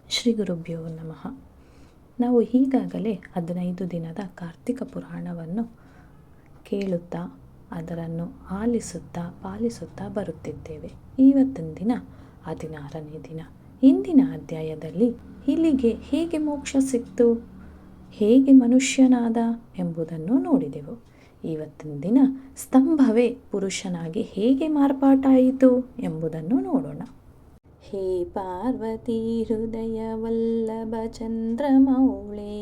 ಶ್ರೀ ಗುರುಭ್ಯೋ ನಮಃ. ನಾವು ಈಗಾಗಲೇ 15 ದಿನದ ಕಾರ್ತಿಕ ಪುರಾಣವನ್ನು ಕೇಳುತ್ತಾ ಅದನ್ನು ಆಲಿಸುತ್ತಾ ಪಾಲಿಸುತ್ತಾ ಬರುತ್ತಿದ್ದೇವೆ. ಇವತ್ತಿನ ದಿನ 16ನೇ ದಿನ. ಇಂದಿನ ಅಧ್ಯಾಯದಲ್ಲಿ ಇಲ್ಲಿಗೆ ಹೇಗೆ ಮೋಕ್ಷ ಸಿಕ್ತು, ಹೇಗೆ ಮನುಷ್ಯನಾದ ಎಂಬುದನ್ನು ನೋಡಿದೆವು. ಇವತ್ತಿನ ದಿನ ಸ್ತಂಭವೇ ಪುರುಷನಾಗಿ ಹೇಗೆ ಮಾರ್ಪಾಟಾಯಿತು ಎಂಬುದನ್ನು ನೋಡೋಣ. ಹೇ ಪಾರ್ವತಿ ಹೃದಯ ವಲ್ಲಭ ಚಂದ್ರಮೌಳೇ,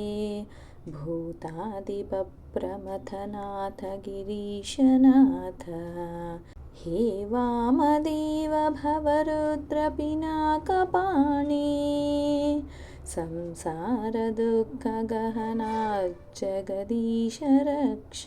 ಭೂತಾದಿಪ ಪ್ರಮಥನಾಥ ಗಿರೀಶನಾಥ, ಹೇ ವಾಮದೇವ ಭವರುದ್ರ ಪಿನಾಕಪಾಣಿ, ಸಂಸಾರ ದುಃಖ ಗಹನ ಜಗದೀಶ ರಕ್ಷ.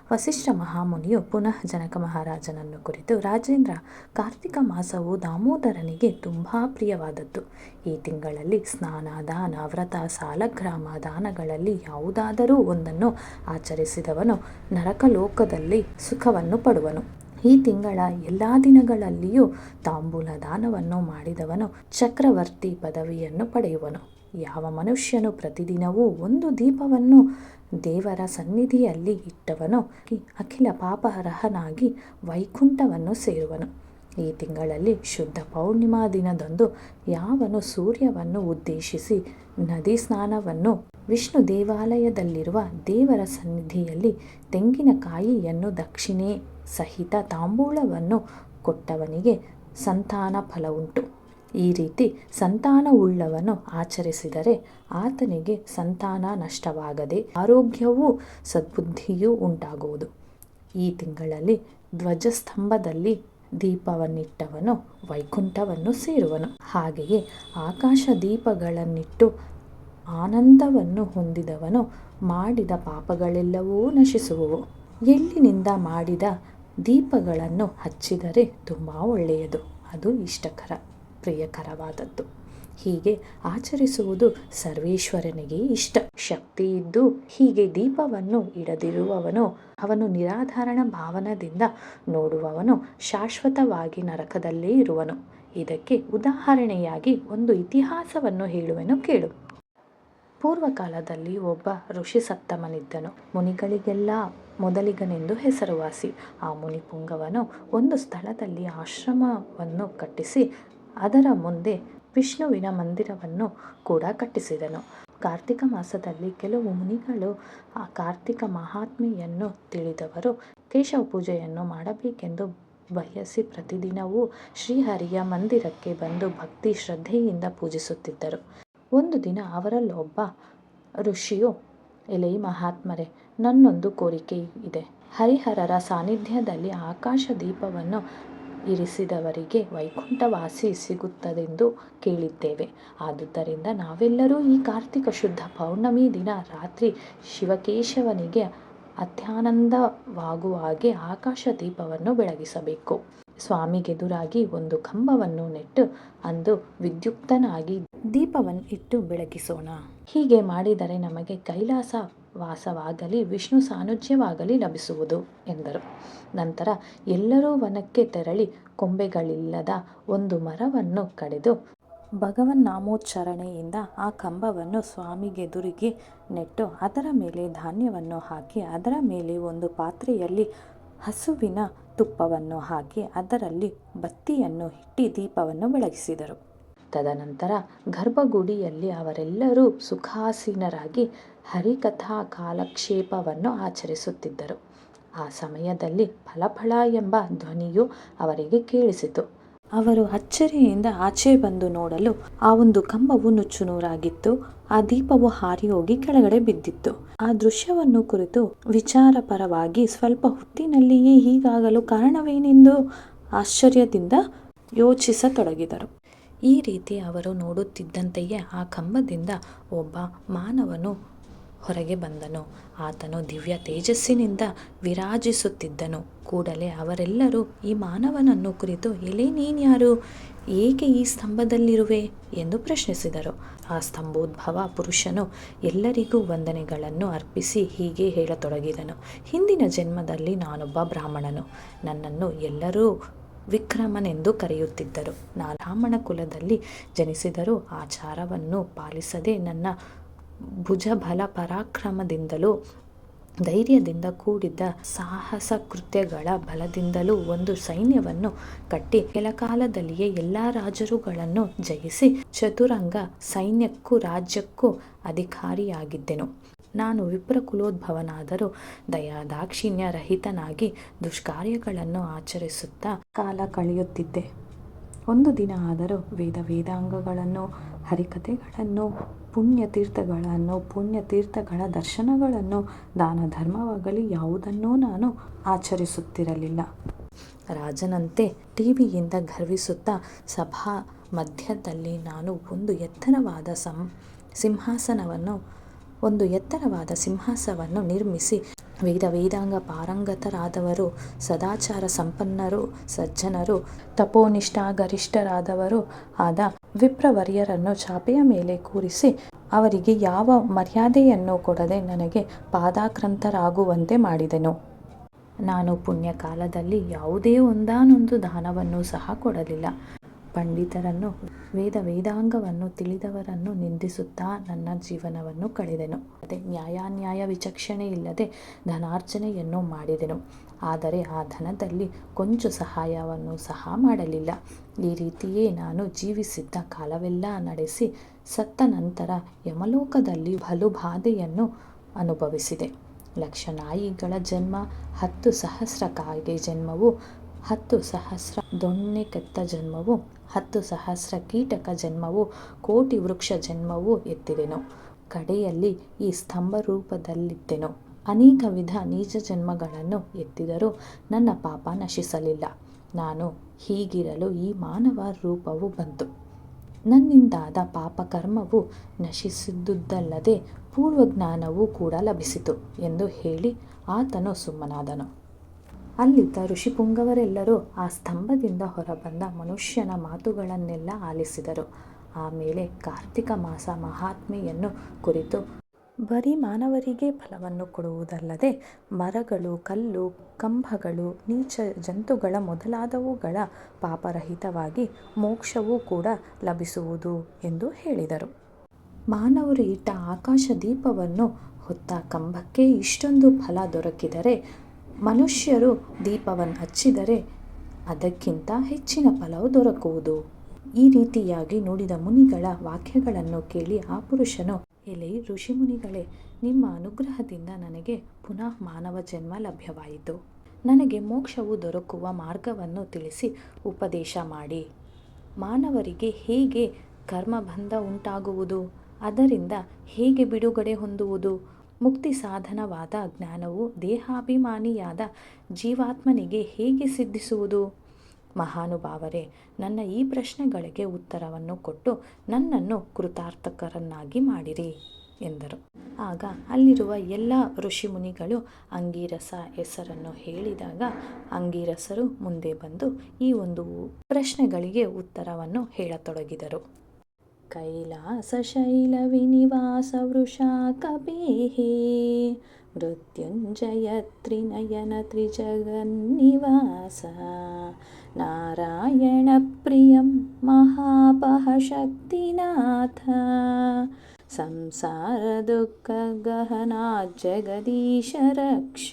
ವಸಿಷ್ಠ ಮಹಾಮುನಿಯು ಪುನಃ ಜನಕ ಮಹಾರಾಜನನ್ನು ಕುರಿತು, ರಾಜೇಂದ್ರ, ಕಾರ್ತಿಕ ಮಾಸವು ದಾಮೋದರನಿಗೆ ತುಂಬ ಪ್ರಿಯವಾದದ್ದು. ಈ ತಿಂಗಳಲ್ಲಿ ಸ್ನಾನ, ದಾನ, ವ್ರತ, ಸಾಲಗ್ರಾಮ ದಾನಗಳಲ್ಲಿ ಯಾವುದಾದರೂ ಒಂದನ್ನು ಆಚರಿಸಿದವನು ನರಕಲೋಕದಲ್ಲಿ ಸುಖವನ್ನು ಪಡುವನು. ಈ ತಿಂಗಳ ಎಲ್ಲ ದಿನಗಳಲ್ಲಿಯೂ ತಾಂಬೂಲ ದಾನವನ್ನು ಮಾಡಿದವನು ಚಕ್ರವರ್ತಿ ಪದವಿಯನ್ನು ಪಡೆಯುವನು. ಯಾವ ಮನುಷ್ಯನು ಪ್ರತಿದಿನವೂ ಒಂದು ದೀಪವನ್ನು ದೇವರ ಸನ್ನಿಧಿಯಲ್ಲಿ ಇಟ್ಟವನು ಅಖಿಲ ಪಾಪಹರನಾಗಿ ವೈಕುಂಠವನ್ನು ಸೇರುವನು. ಈ ತಿಂಗಳಲ್ಲಿ ಶುದ್ಧ ಪೌರ್ಣಿಮಾ ದಿನದಂದು ಯಾವನು ಸೂರ್ಯವನ್ನು ಉದ್ದೇಶಿಸಿ ನದಿ ಸ್ನಾನವನ್ನು, ವಿಷ್ಣು ದೇವಾಲಯದಲ್ಲಿರುವ ದೇವರ ಸನ್ನಿಧಿಯಲ್ಲಿ ತೆಂಗಿನಕಾಯಿಯನ್ನು ದಕ್ಷಿಣೆ ಸಹಿತ ತಾಂಬೂಲವನ್ನು ಕೊಟ್ಟವನಿಗೆ ಸಂತಾನ ಫಲವುಂಟು. ಈ ರೀತಿ ಸಂತಾನವುಳ್ಳವನು ಆಚರಿಸಿದರೆ ಆತನಿಗೆ ಸಂತಾನ ನಷ್ಟವಾಗದೆ ಆರೋಗ್ಯವೂ ಸದ್ಬುದ್ಧಿಯೂ ಉಂಟಾಗುವುದು. ಈ ತಿಂಗಳಲ್ಲಿ ಧ್ವಜಸ್ತಂಭದಲ್ಲಿ ದೀಪವನ್ನಿಟ್ಟವನು ವೈಕುಂಠವನ್ನು ಸೇರುವನು. ಹಾಗೆಯೇ ಆಕಾಶ ದೀಪಗಳನ್ನಿಟ್ಟು ಆನಂದವನ್ನು ಹೊಂದಿದವನು ಮಾಡಿದ ಪಾಪಗಳೆಲ್ಲವೂ ನಶಿಸುವವು. ಎಳ್ಳಿನಿಂದ ಮಾಡಿದ ದೀಪಗಳನ್ನು ಹಚ್ಚಿದರೆ ತುಂಬ ಒಳ್ಳೆಯದು, ಅದು ಇಷ್ಟಕರ ಪ್ರಿಯಕರವಾದದ್ದು. ಹೀಗೆ ಆಚರಿಸುವುದು ಸರ್ವೇಶ್ವರನಿಗೆ ಇಷ್ಟ. ಶಕ್ತಿ ಇದ್ದು ಹೀಗೆ ದೀಪವನ್ನು ಇಡದಿರುವವನು, ಅವನು ನಿರಾಧಾರಣ ಭಾವನದಿಂದ ನೋಡುವವನು ಶಾಶ್ವತವಾಗಿ ನರಕದಲ್ಲೇ ಇರುವನು. ಇದಕ್ಕೆ ಉದಾಹರಣೆಯಾಗಿ ಒಂದು ಇತಿಹಾಸವನ್ನು ಹೇಳುವೆನು, ಕೇಳು. ಪೂರ್ವಕಾಲದಲ್ಲಿ ಒಬ್ಬ ಋಷಿ ಸತ್ತಮನಿದ್ದನು. ಮುನಿಗಳಿಗೆಲ್ಲ ಮೊದಲಿಗನೆಂದು ಹೆಸರುವಾಸಿ. ಆ ಮುನಿಪುಂಗವನು ಒಂದು ಸ್ಥಳದಲ್ಲಿ ಆಶ್ರಮವನ್ನು ಕಟ್ಟಿಸಿ ಅದರ ಮುಂದೆ ವಿಷ್ಣುವಿನ ಮಂದಿರವನ್ನು ಕೂಡ ಕಟ್ಟಿಸಿದನು. ಕಾರ್ತಿಕ ಮಾಸದಲ್ಲಿ ಕೆಲವು ಮುನಿಗಳು ಆ ಕಾರ್ತಿಕ ಮಹಾತ್ಮೆಯನ್ನು ತಿಳಿದವರು ಕೇಶವ ಪೂಜೆಯನ್ನು ಮಾಡಬೇಕೆಂದು ಬಯಸಿ ಪ್ರತಿದಿನವೂ ಶ್ರೀಹರಿಯ ಮಂದಿರಕ್ಕೆ ಬಂದು ಭಕ್ತಿ ಶ್ರದ್ಧೆಯಿಂದ ಪೂಜಿಸುತ್ತಿದ್ದರು. ಒಂದು ದಿನ ಅವರಲ್ಲೊಬ್ಬ ಋಷಿಯು, ಎಲೈ ಮಹಾತ್ಮರೇ, ನನ್ನೊಂದು ಕೋರಿಕೆ ಇದೆ. ಹರಿಹರರ ಸಾನ್ನಿಧ್ಯದಲ್ಲಿ ಆಕಾಶ ದೀಪವನ್ನು ಇರಿಸಿದವರಿಗೆ ವೈಕುಂಠವಾಸಿ ಸಿಗುತ್ತದೆಂದು ಕೇಳಿದ್ದೇವೆ. ಆದುದರಿಂದ ನಾವೆಲ್ಲರೂ ಈ ಕಾರ್ತಿಕ ಶುದ್ಧ ಪೌರ್ಣಮಿ ದಿನ ರಾತ್ರಿ ಶಿವಕೇಶವನಿಗೆ ಅತ್ಯಾನಂದವಾಗುವ ಹಾಗೆ ಆಕಾಶ ದೀಪವನ್ನು ಬೆಳಗಿಸಬೇಕು. ಸ್ವಾಮಿಗೆದುರಾಗಿ ಒಂದು ಕಂಬವನ್ನು ನೆಟ್ಟು ಅಂದು ವಿದ್ಯುಕ್ತನಾಗಿ ದೀಪವನ್ನು ಇಟ್ಟು ಬೆಳಗಿಸೋಣ. ಹೀಗೆ ಮಾಡಿದರೆ ನಮಗೆ ಕೈಲಾಸ ವಾಸವಾಗಲಿ ವಿಷ್ಣು ಸಾನ್ನಿಧ್ಯವಾಗಲಿ ಲಭಿಸುವುದು ಎಂದರು. ನಂತರ ಎಲ್ಲರೂ ವನಕ್ಕೆ ತೆರಳಿ ಕೊಂಬೆಗಳಿಲ್ಲದ ಒಂದು ಮರವನ್ನು ಕಡಿದು ಭಗವನ್ ನಾಮೋಚ್ಚಾರಣೆಯಿಂದ ಆ ಕಂಬವನ್ನು ಸ್ವಾಮಿಗೆದುರಿಗೆ ನೆಟ್ಟು ಅದರ ಮೇಲೆ ಧಾನ್ಯವನ್ನು ಹಾಕಿ ಅದರ ಮೇಲೆ ಒಂದು ಪಾತ್ರೆಯಲ್ಲಿ ಹಸುವಿನ ತುಪ್ಪವನ್ನು ಹಾಕಿ ಅದರಲ್ಲಿ ಬತ್ತಿಯನ್ನು ಇಟ್ಟು ದೀಪವನ್ನು ಬೆಳಗಿಸಿದರು. ತದನಂತರ ಗರ್ಭಗುಡಿಯಲ್ಲಿ ಅವರೆಲ್ಲರೂ ಸುಖಾಸೀನರಾಗಿ ಹರಿಕಥಾ ಕಾಲಕ್ಷೇಪವನ್ನು ಆಚರಿಸುತ್ತಿದ್ದರು. ಆ ಸಮಯದಲ್ಲಿ ಫಳಫಳ ಎಂಬ ಧ್ವನಿಯು ಅವರಿಗೆ ಕೇಳಿಸಿತು. ಅವರು ಅಚ್ಚರಿಯಿಂದ ಆಚೆ ಬಂದು ನೋಡಲು ಆ ಒಂದು ಕಂಬವು ನುಚ್ಚುನೂರಾಗಿತ್ತು. ಆ ದೀಪವು ಹಾರಿ ಹೋಗಿ ಕೆಳಗಡೆ ಬಿದ್ದಿತ್ತು. ಆ ದೃಶ್ಯವನ್ನು ಕುರಿತು ವಿಚಾರಪರವಾಗಿ ಸ್ವಲ್ಪ ಹೊತ್ತಿನಲ್ಲಿಯೇ ಹೀಗಾಗಲು ಕಾರಣವೇನೆಂದು ಆಶ್ಚರ್ಯದಿಂದ ಯೋಚಿಸತೊಡಗಿದರು. ಈ ರೀತಿ ಅವರು ನೋಡುತ್ತಿದ್ದಂತೆಯೇ ಆ ಕಂಬದಿಂದ ಒಬ್ಬ ಮಾನವನು ಹೊರಗೆ ಬಂದನು. ಆತನು ದಿವ್ಯ ತೇಜಸ್ಸಿನಿಂದ ವಿರಾಜಿಸುತ್ತಿದ್ದನು. ಕೂಡಲೇ ಅವರೆಲ್ಲರೂ ಈ ಮಾನವನನ್ನು ಕುರಿತು, ಎಲೆ ನೀನ್ಯಾರು, ಏಕೆ ಈ ಸ್ತಂಭದಲ್ಲಿರುವೆ ಎಂದು ಪ್ರಶ್ನಿಸಿದರು. ಆ ಸ್ತಂಭೋದ್ಭವ ಪುರುಷನು ಎಲ್ಲರಿಗೂ ವಂದನೆಗಳನ್ನು ಅರ್ಪಿಸಿ ಹೀಗೆ ಹೇಳತೊಡಗಿದನು. ಹಿಂದಿನ ಜನ್ಮದಲ್ಲಿ ನಾನೊಬ್ಬ ಬ್ರಾಹ್ಮಣನು. ನನ್ನನ್ನು ಎಲ್ಲರೂ ವಿಕ್ರಮನೆಂದು ಕರೆಯುತ್ತಿದ್ದರು. ಬ್ರಾಹ್ಮಣ ಕುಲದಲ್ಲಿ ಜನಿಸಿದರೂ ಆಚಾರವನ್ನು ಪಾಲಿಸದೆ ನನ್ನ ಭುಜಬಲ ಪರಾಕ್ರಮದಿಂದಲೂ ಧೈರ್ಯದಿಂದ ಕೂಡಿದ್ದ ಸಾಹಸ ಕೃತ್ಯಗಳ ಬಲದಿಂದಲೂ ಒಂದು ಸೈನ್ಯವನ್ನು ಕಟ್ಟಿ ಕೆಲಕಾಲದಲ್ಲಿಯೇ ಎಲ್ಲ ರಾಜರುಗಳನ್ನು ಜಯಿಸಿ ಚತುರಂಗ ಸೈನ್ಯಕ್ಕೂ ರಾಜ್ಯಕ್ಕೂ ಅಧಿಕಾರಿಯಾಗಿದ್ದೆನು. ನಾನು ವಿಪ್ರಕುಲೋದ್ಭವನಾದರೂ ದಯಾದಾಕ್ಷಿಣ್ಯ ರಹಿತನಾಗಿ ದುಷ್ಕಾರ್ಯಗಳನ್ನು ಆಚರಿಸುತ್ತಾ ಕಾಲ ಕಳೆಯುತ್ತಿದ್ದೆ. ಒಂದು ದಿನ ಆದರೂ ವೇದಾಂಗಗಳನ್ನು, ಹರಿಕಥೆಗಳನ್ನು, ಪುಣ್ಯತೀರ್ಥಗಳ ದರ್ಶನಗಳನ್ನು, ದಾನ ಧರ್ಮವಾಗಲಿ ಯಾವುದನ್ನೂ ನಾನು ಆಚರಿಸುತ್ತಿರಲಿಲ್ಲ. ರಾಜನಂತೆ ಟಿವಿಯಿಂದ ಗರ್ವಿಸುತ್ತಾ ಸಭಾ ಮಧ್ಯದಲ್ಲಿ ನಾನು ಒಂದು ಎತ್ತರವಾದ ಸಿಂಹಾಸನವನ್ನು ನಿರ್ಮಿಸಿ ವೇದಾಂಗ ಪಾರಂಗತರಾದವರು, ಸದಾಚಾರ ಸಂಪನ್ನರು, ಸಜ್ಜನರು, ತಪೋನಿಷ್ಠಾಗರಿಷ್ಠರಾದವರು ಆದ ವಿಪ್ರವರ್ಯರನ್ನು ಚಾಪೆಯ ಮೇಲೆ ಕೂರಿಸಿ ಅವರಿಗೆ ಯಾವ ಮರ್ಯಾದೆಯನ್ನು ಕೊಡದೆ ನನಗೆ ಪಾದಾಕ್ರಾಂತರಾಗುವಂತೆ ಮಾಡಿದೆನು. ನಾನು ಪುಣ್ಯಕಾಲದಲ್ಲಿ ಯಾವುದೇ ಒಂದಾನೊಂದು ದಾನವನ್ನು ಸಹ ಕೊಡಲಿಲ್ಲ. ಪಂಡಿತರನ್ನು, ವೇದಾಂಗವನ್ನು ತಿಳಿದವರನ್ನು ನಿಂದಿಸುತ್ತಾ ನನ್ನ ಜೀವನವನ್ನು ಕಳೆದೆನು. ನ್ಯಾಯಾನ್ಯಾಯ ವಿಚಕ್ಷಣೆ ಇಲ್ಲದೆ ಧನಾರ್ಜನೆಯನ್ನು ಮಾಡಿದೆನು. ಆದರೆ ಆ ಧನದಲ್ಲಿ ಕೊಂಚ ಸಹಾಯವನ್ನು ಸಹ ಮಾಡಲಿಲ್ಲ. ಈ ರೀತಿಯೇ ನಾನು ಜೀವಿಸಿದ್ದ ಕಾಲವೆಲ್ಲ ನಡೆಸಿ ಸತ್ತ ನಂತರ ಯಮಲೋಕದಲ್ಲಿ ಬಲುಬಾಧೆಯನ್ನು ಅನುಭವಿಸಿದೆ. 1,00,000 ನಾಯಿಗಳ ಜನ್ಮ, 10,000 ಕಾಗೆ ಜನ್ಮವು, 10,000 ದೊಣ್ಣೆ ಕೆತ್ತ ಜನ್ಮವು, 10,000 ಕೀಟಕ ಜನ್ಮವು, ಕೋಟಿ ವೃಕ್ಷ ಜನ್ಮವು ಎತ್ತಿದೆನು. ಕಡೆಯಲ್ಲಿ ಈ ಸ್ತಂಭ ರೂಪದಲ್ಲಿದ್ದೆನು. ಅನೇಕ ವಿಧ ನೀಚ ಜನ್ಮಗಳನ್ನು ಎತ್ತಿದರೂ ನನ್ನ ಪಾಪ ನಶಿಸಲಿಲ್ಲ. ನಾನು ಹೀಗಿರಲು ಈ ಮಾನವ ರೂಪವು ಬಂತು. ನನ್ನಿಂದಾದ ಪಾಪಕರ್ಮವು ನಶಿಸಿದುದಲ್ಲದೆ ಪೂರ್ವಜ್ಞಾನವೂ ಕೂಡ ಲಭಿಸಿತು ಎಂದು ಹೇಳಿ ಆತನು ಸುಮ್ಮನಾದನು. ಅಲ್ಲಿದ್ದ ಋಷಿಪುಂಗವರೆಲ್ಲರೂ ಆ ಸ್ತಂಭದಿಂದ ಹೊರಬಂದ ಮನುಷ್ಯನ ಮಾತುಗಳನ್ನೆಲ್ಲ ಆಲಿಸಿದರು. ಆಮೇಲೆ ಕಾರ್ತಿಕ ಮಾಸ ಮಹಾತ್ಮೆಯನ್ನು ಕುರಿತು ಬರೀ ಮಾನವರಿಗೆ ಫಲವನ್ನು ಕೊಡುವುದಲ್ಲದೆ ಮರಗಳು, ಕಲ್ಲು, ಕಂಬಗಳು, ನೀಚ ಜಂತುಗಳ ಮೊದಲಾದವುಗಳ ಪಾಪರಹಿತವಾಗಿ ಮೋಕ್ಷವೂ ಕೂಡ ಲಭಿಸುವುದು ಎಂದು ಹೇಳಿದರು. ಮಾನವರು ಇಟ್ಟ ಆಕಾಶ ದೀಪವನ್ನು ಹೊತ್ತ ಕಂಬಕ್ಕೆ ಇಷ್ಟೊಂದು ಫಲ ದೊರಕಿದರೆ ಮನುಷ್ಯರು ದೀಪವನ್ನು ಹಚ್ಚಿದರೆ ಅದಕ್ಕಿಂತ ಹೆಚ್ಚಿನ ಫಲವು ದೊರಕುವುದು. ಈ ರೀತಿಯಾಗಿ ನುಡಿದ ಮುನಿಗಳ ವಾಕ್ಯಗಳನ್ನು ಕೇಳಿ ಆ ಪುರುಷನು, ಎಲೆ ಋಷಿಮುನಿಗಳೇ, ನಿಮ್ಮ ಅನುಗ್ರಹದಿಂದ ನನಗೆ ಪುನಃ ಮಾನವ ಜನ್ಮ ಲಭ್ಯವಾಯಿತು. ನನಗೆ ಮೋಕ್ಷವು ದೊರಕುವ ಮಾರ್ಗವನ್ನು ತಿಳಿಸಿ ಉಪದೇಶ ಮಾಡಿ. ಮಾನವರಿಗೆ ಹೇಗೆ ಕರ್ಮಬಂಧ ಉಂಟಾಗುವುದು, ಅದರಿಂದ ಹೇಗೆ ಬಿಡುಗಡೆ ಹೊಂದುವುದು, ಮುಕ್ತಿ ಸಾಧನವಾದ ಜ್ಞಾನವು ದೇಹಾಭಿಮಾನಿಯಾದ ಜೀವಾತ್ಮನಿಗೆ ಹೇಗೆ ಸಿದ್ಧಿಸುವುದು? ಮಹಾನುಭಾವರೇ, ನನ್ನ ಈ ಪ್ರಶ್ನೆಗಳಿಗೆ ಉತ್ತರವನ್ನು ಕೊಟ್ಟು ನನ್ನನ್ನು ಕೃತಾರ್ಥಕರನ್ನಾಗಿ ಮಾಡಿರಿ ಎಂದರು. ಆಗ ಅಲ್ಲಿರುವ ಎಲ್ಲ ಋಷಿಮುನಿಗಳು ಅಂಗೀರಸ ಹೆಸರನ್ನು ಹೇಳಿದಾಗ ಅಂಗೀರಸರು ಮುಂದೆ ಬಂದು ಈ ಒಂದು ಪ್ರಶ್ನೆಗಳಿಗೆ ಉತ್ತರವನ್ನು ಹೇಳತೊಡಗಿದರು. ಕೈಲಾಸ ಶೈಲ ವಿನಿವಾಸ ವೃಷಾ ಕಪೇಹೇ ಮೃತ್ಯುಂಜಯ ತ್ರಿನಯನ ತ್ರಿಜಗನ್ನಿವಾಸ ನಾರಾಯಣ ಪ್ರಿಯಂ ಮಹಾಪಹ ಶಕ್ತಿನಾಥ ಸಂಸಾರ ದುಃಖ ಗಹನಾ ಜಗದೀಶ ರಕ್ಷ.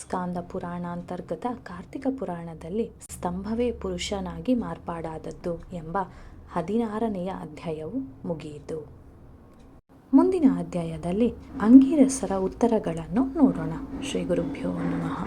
ಸ್ಕಾಂದ ಪುರಾಣಾಂತರ್ಗತ ಕಾರ್ತಿಕ ಪುರಾಣದಲ್ಲಿ ಸ್ತಂಭವೇ ಪುರುಷನಾಗಿ ಮಾರ್ಪಾಡಾದದ್ದು ಎಂಬ 16ನೆಯ ಅಧ್ಯಾಯವು ಮುಗಿಯಿತು. ಮುಂದಿನ ಅಧ್ಯಾಯದಲ್ಲಿ ಅಂಗೀರಸರ ಉತ್ತರಗಳನ್ನು ನೋಡೋಣ. ಶ್ರೀ ಗುರುಭ್ಯೋ ನಮಃ.